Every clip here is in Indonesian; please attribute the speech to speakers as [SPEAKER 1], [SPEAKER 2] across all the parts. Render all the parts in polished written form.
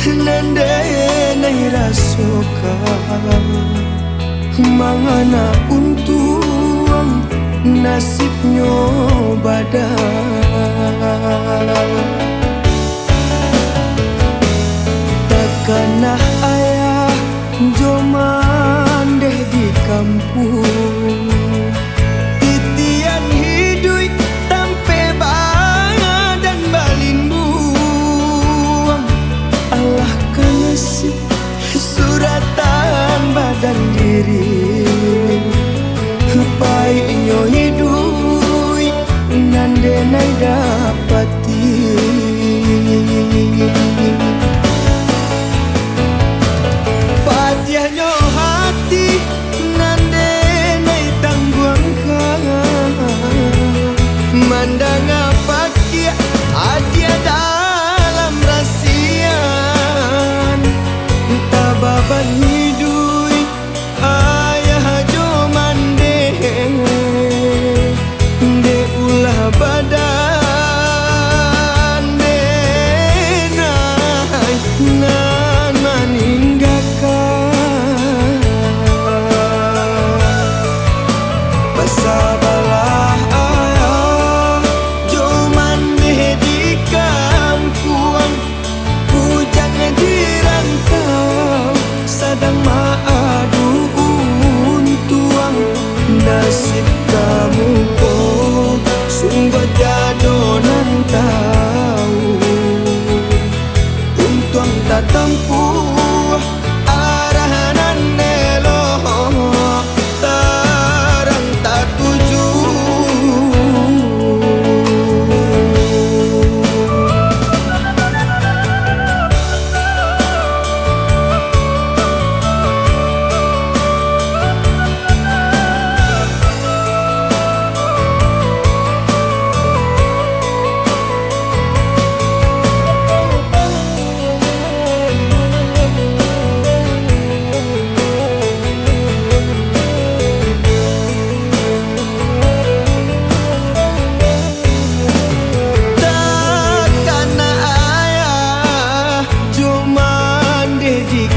[SPEAKER 1] nande nai rasoka mangana untung nasibnya badan. Takkanah ayah joman deh di kampung, titian hidup tampe banga dan balin buang. Allah kasih suratan badan diri, baiknya hidup nande nai dapati. Fatihnya hati nande nai tangguangkan, mandang apa kia adia dalam rasian. Tababan hidup ayah jo mande de ulah badan de nai nan maninggakan. Basabalah ayah jo mande di kampung, pujang dirantau sadang maadu untuang. Nasib kamu kok sungguh jadonan tahu, untuang tak tempuh arahan nelo tarang tak tuju.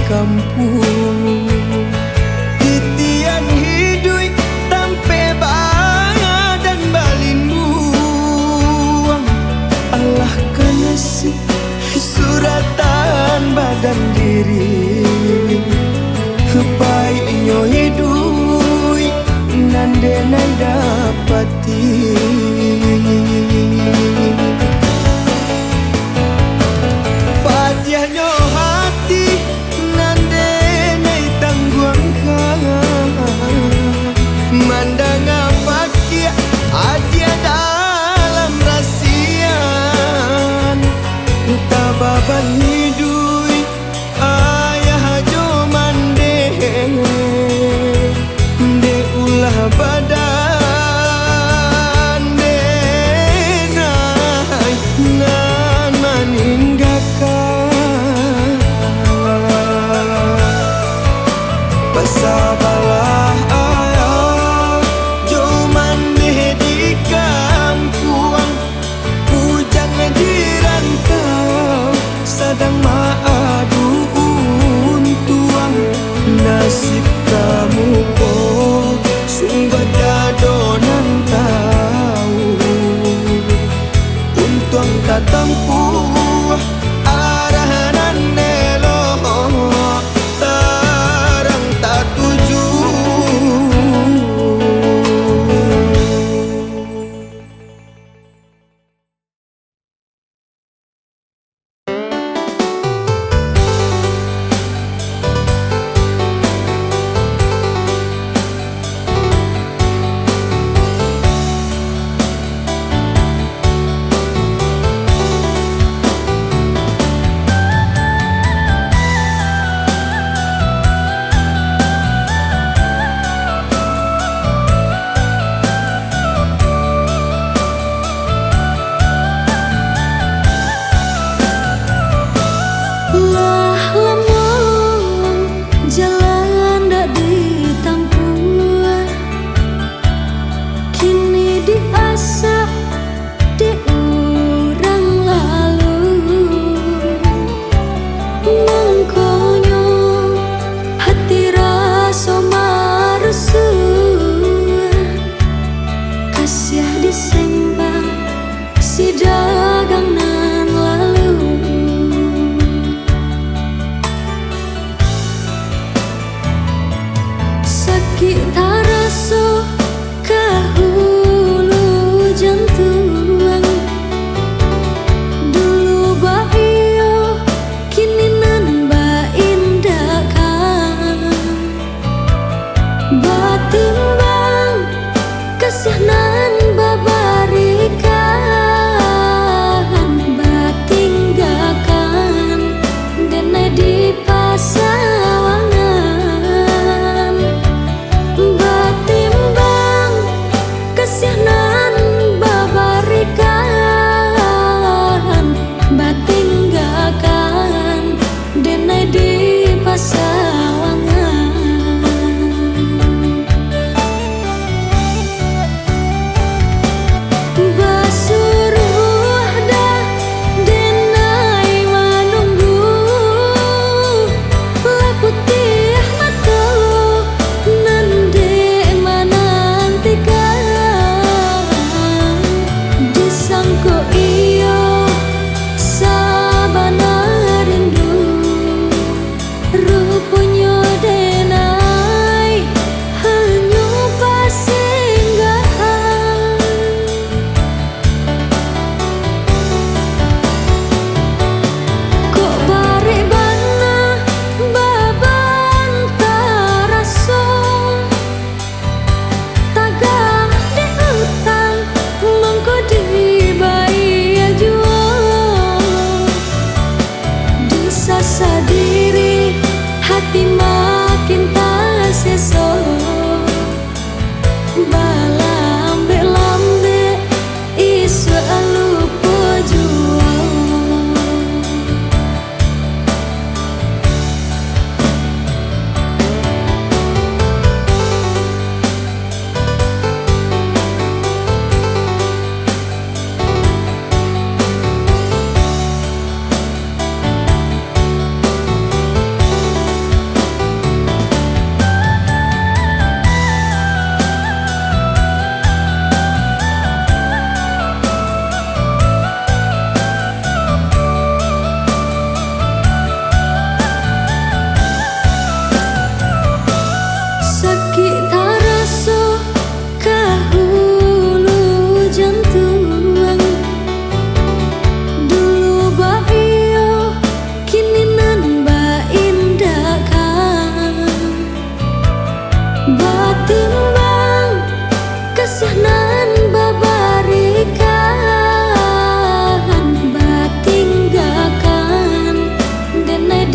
[SPEAKER 1] Kampung, titian hidup tampe banga dan balin buang. Allah kasih suratan badan diri, baiknya hidup nande nai dapati. Fatihnya hati mandang apa kia adia dalam rasian. Tababan hidup ayah jo mande de ulah badan de nai nan maninggakan. Basabalah ayah jo mande di kampung, pujang dirantau sadang maadu untuang. Nasib kamu kok sungguh jadonan tahu, untuang tak tempuh arahan nelo tarang tak tuju.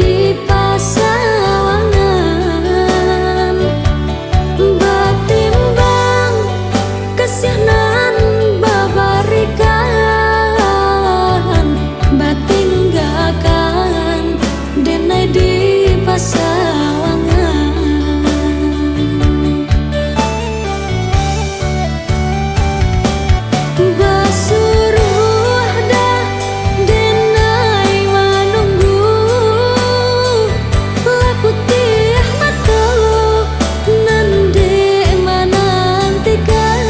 [SPEAKER 2] di pasawangan, batimbang kesianan babarikan, batinggakan denai di pasawangan. Basuruh dah denai menunggu, laputih mata nande menantikan,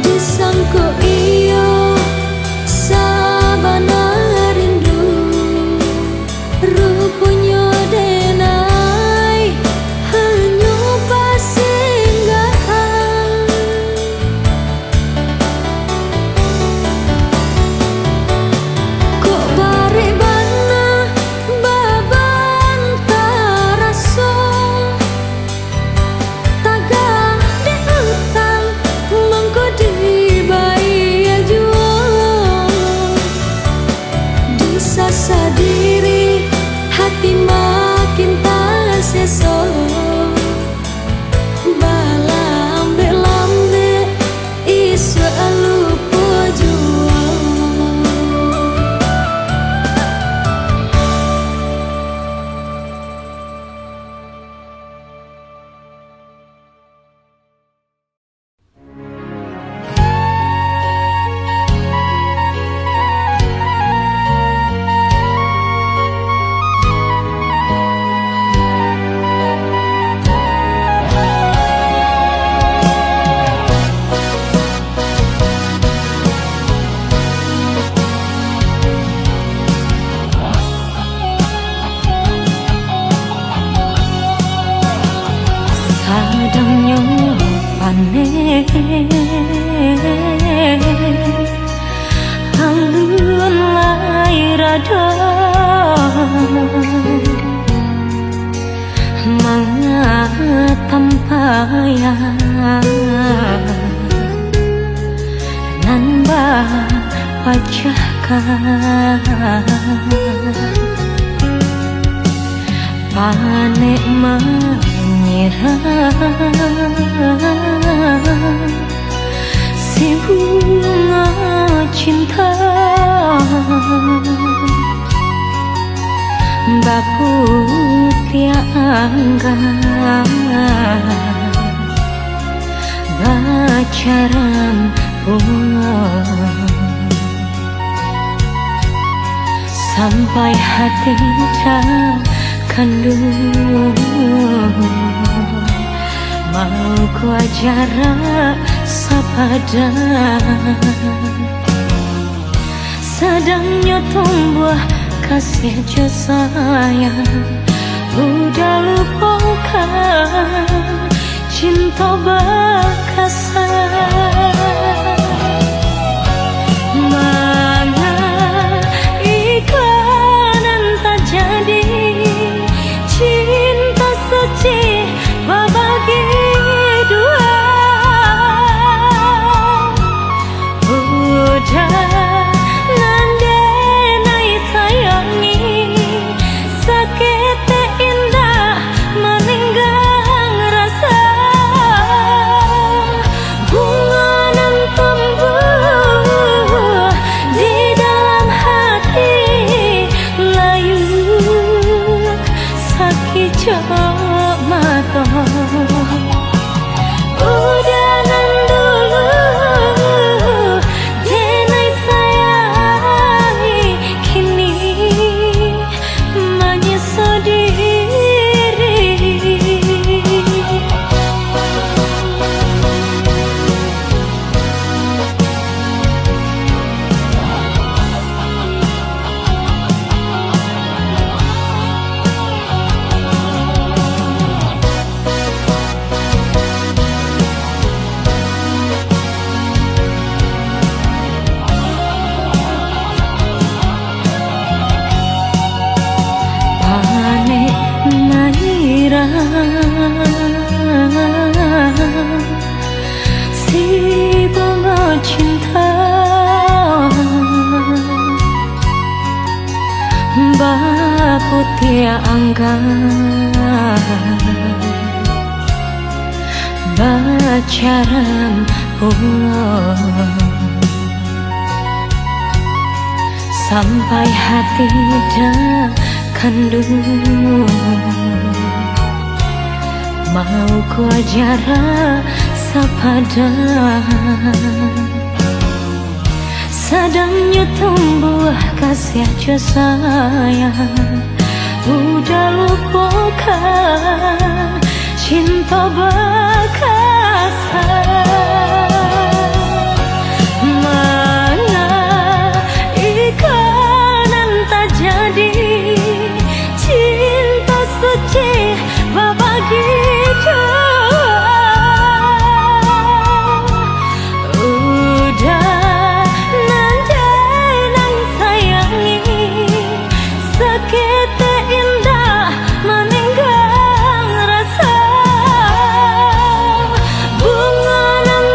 [SPEAKER 2] disangko iyo sabana rindu, rupanya denai hanya pasinggahan. Kok bare bana baban taraso, tagah di utang mengko di bayi jual, disasa diri hati makin tak seso, balambe-lambe isu lupa jual. Sadang nyopane alun lai rada mangatamaya nan ba wajahkan panek mengira si bunga cinta baku tiangga bacaran sampai hati kandung, mau ku ajara sapadan, sedangnya tumbuh kasih jo sayang, udah lupakan cinta bekasan. Mana iklanan tak jadi, cinta suci berbagi dua. Udah nandenai sayangi, sakit indah meninggang rasa. Bunga nan tumbuh di dalam hati, layu sakit jauh mata. Udah nan dulu denai sayangi, kini menyesal diri. Si bunga cinta putih angkat bacaran pulau sampai hati dah kandu mau ku ajara sapada sedangnya tumbuh kasih aja sayang udah lupakan cinta bakasan mana ikanan tak jadi cinta suci berbagi udah nanjai nang sayangi sakit indah meninggal rasa bunga nan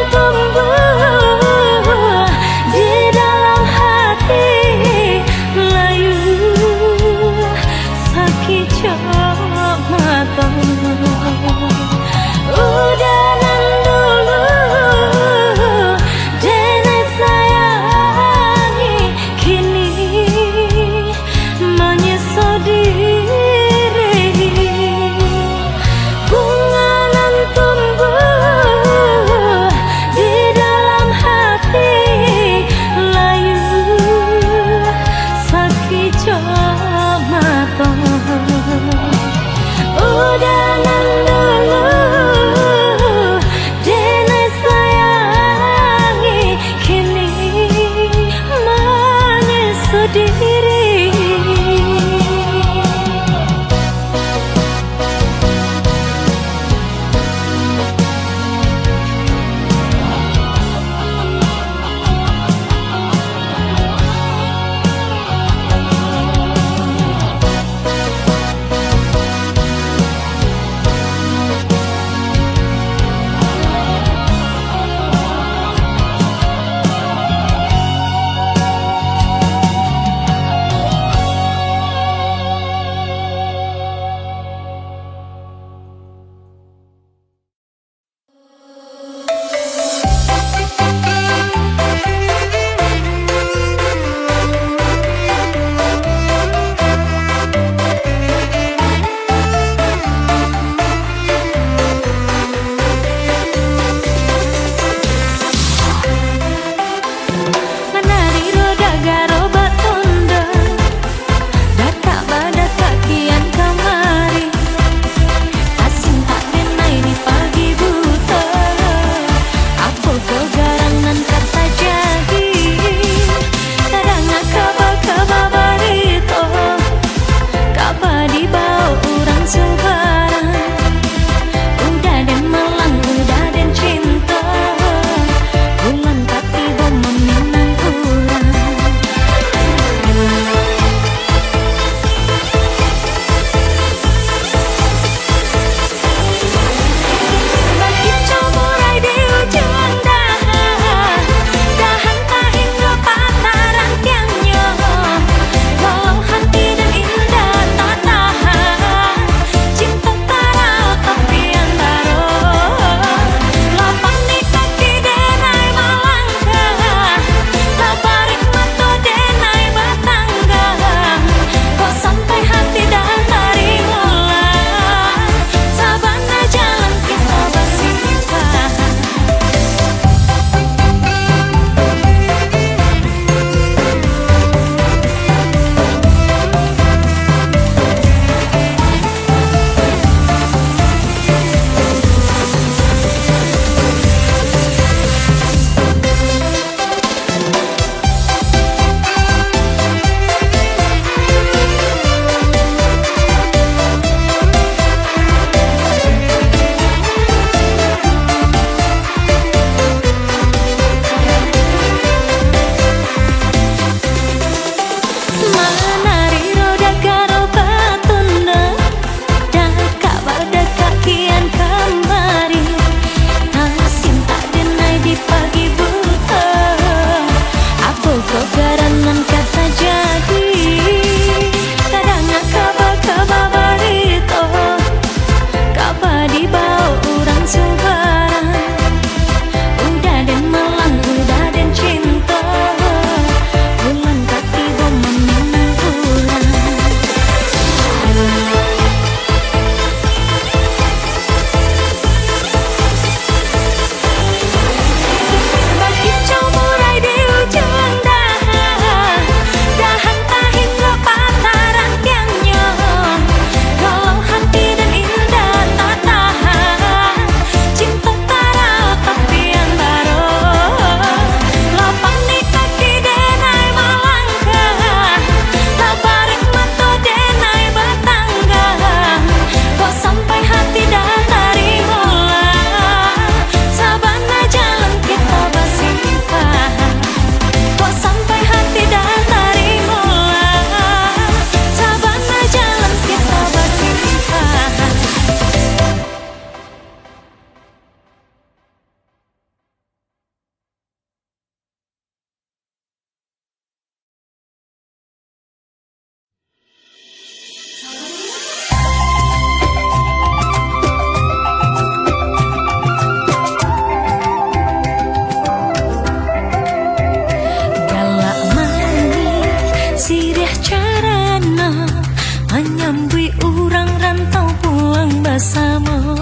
[SPEAKER 2] bersama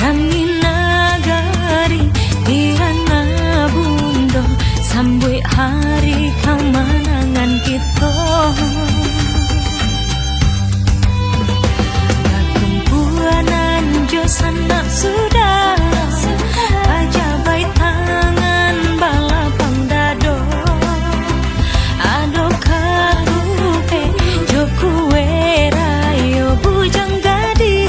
[SPEAKER 2] Rangi nagari Irana bundo Sambut hari kemenangan kita Perkumpulan jo sanak sudah Pajabai tangan balapang dado Ado karupe jo kuwe rayo bujang gadi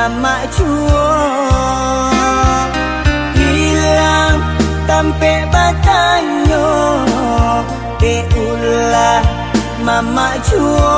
[SPEAKER 1] mama cuo hilang tampe batanyo ulah mama cuo.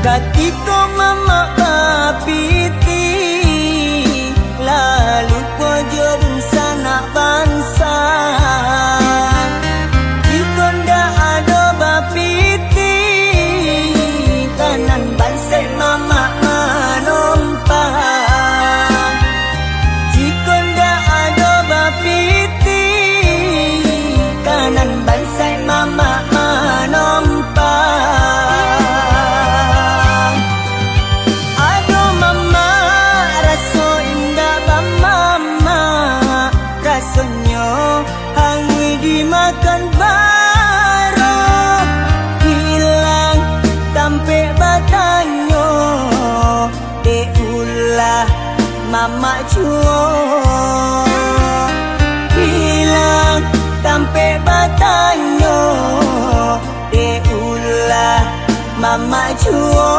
[SPEAKER 1] Katiko mama papiti lalu pojodun sana bangsa ikonda ado bapiti kanan bangsa mama manompang ikonda ado bapiti kanan bangsa mama manompang. Dimakan baro hilang tampe batanyo ulah mama cuo hilang tampe batanyo ulah mama cuo.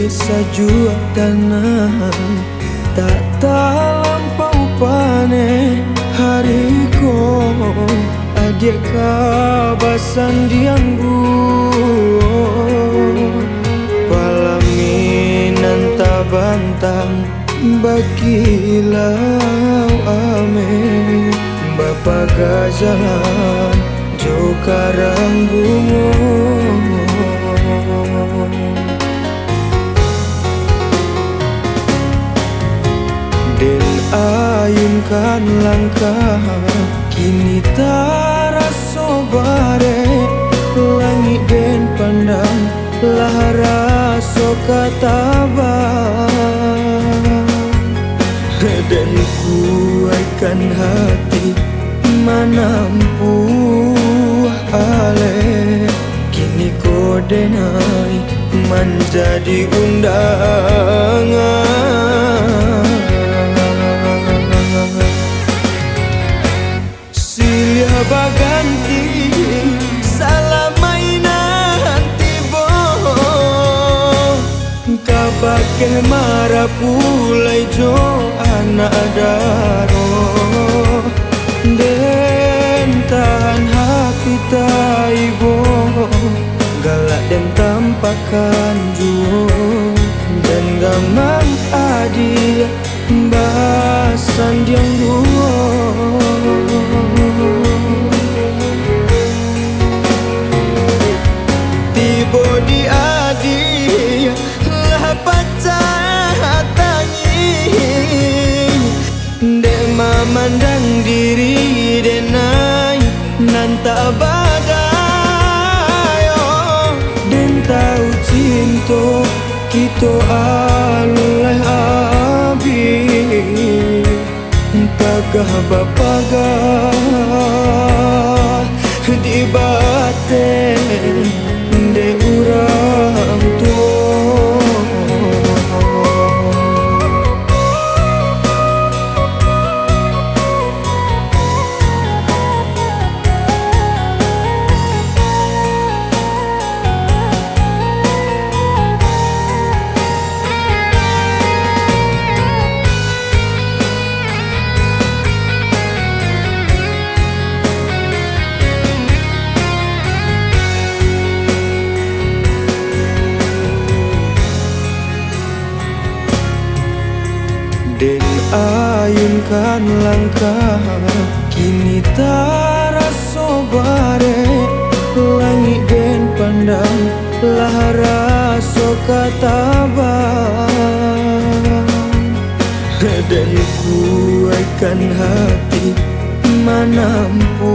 [SPEAKER 1] Sajua tanah tak talampau pane hariko adik kabasan dianggu palaminan tabantang bakilau ame bapa gajalan jo karang bungo den ayunkan langkah kini taraso bare langit den pandang lara so katabang dan kuatkan hati manampu ale kini kodenai menjadi undangan silya baganti salah mainan tibo kabake marah pulai jo anak daro den tahan hati taibo galak dan tampakan juo dan gamang adi basan diang duo tibo di adi lah pacah tangi dek memandang diri denai nan tak badai den tahu cinta kita alulai abi pagah bapagah di batin de urang tua. Den ayunkan langkah kini taraso bare langit den pandang lah raso kataban dan kuatkan hati manampu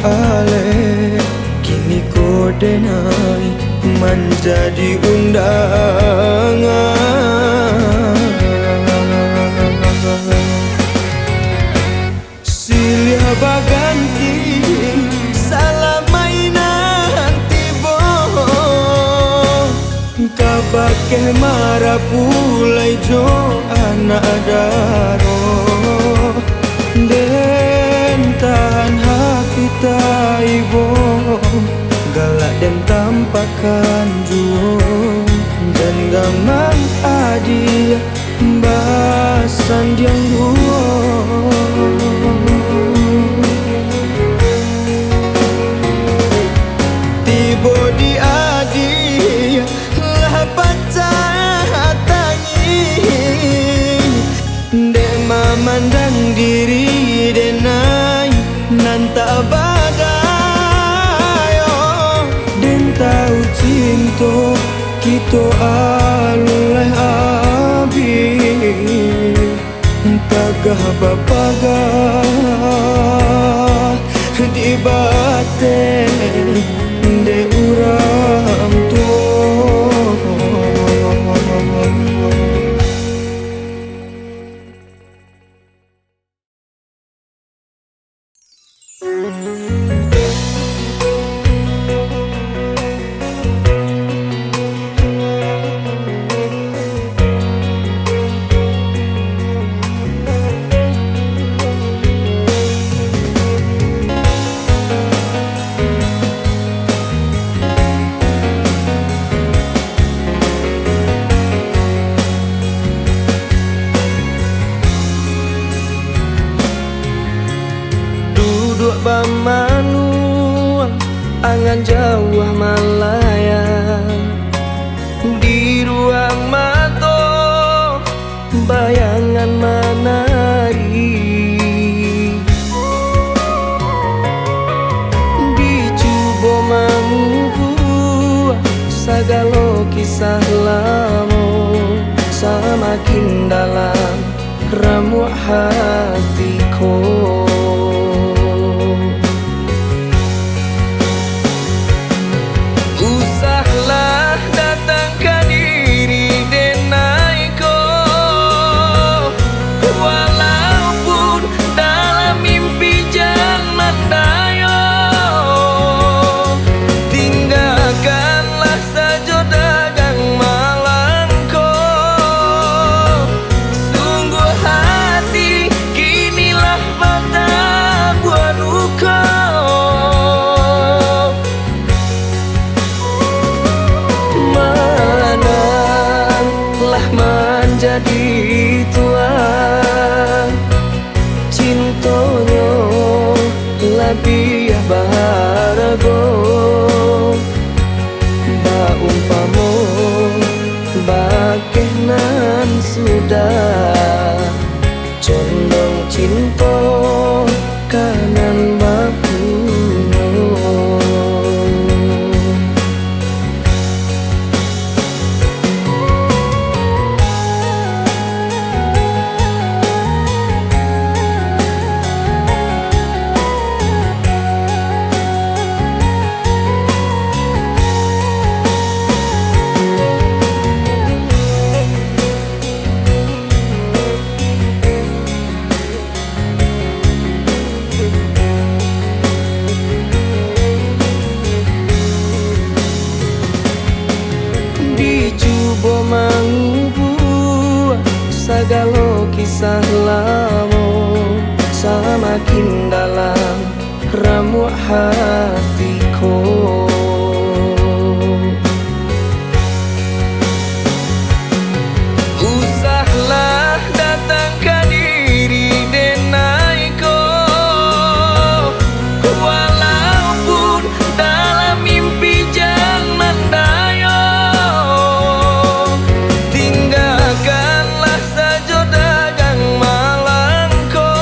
[SPEAKER 1] ale kini kodenai menjadi undangan silih baganti salah mainan tibo kabake marah pulai jo anak daro den tahan hati taibo galak den tampakan juo dan gamang adi basan diang duo tibo di adi lah pacah tangi dek memandang diri denai nan tak badai den tahu cinta kita alulai abi pagah bapagah di batin de urang tua.
[SPEAKER 3] Bamanuang angan jauh malayan di ruang mato bayangan menari dicoba mengubah segala kisah lama semakin dalam ramuh hatiku. Menjadi tuan cintonyo lebih baharago ba umpamo bakeh nan sudah cinta kanan baku. Dicoba mengubah segala kisah lama, semakin dalam ramu hatiku. Usahlah datang ke diri denaiku, walaupun dalam mimpi jangan dayo. Tinggalkanlah saja dagang malangku,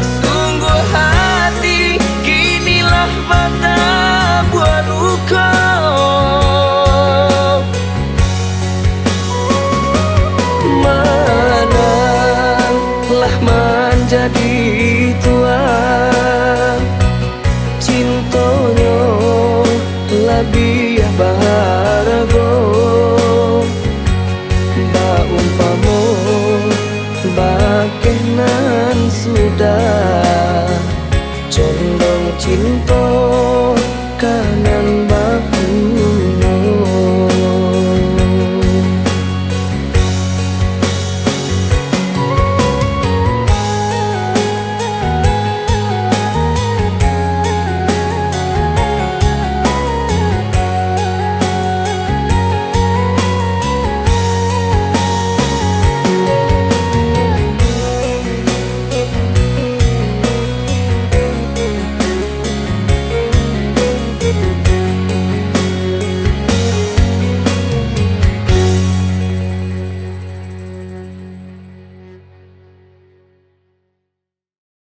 [SPEAKER 3] sungguh hati kinilah mata buat luka. Manalah menjadi tua, cintanya lebih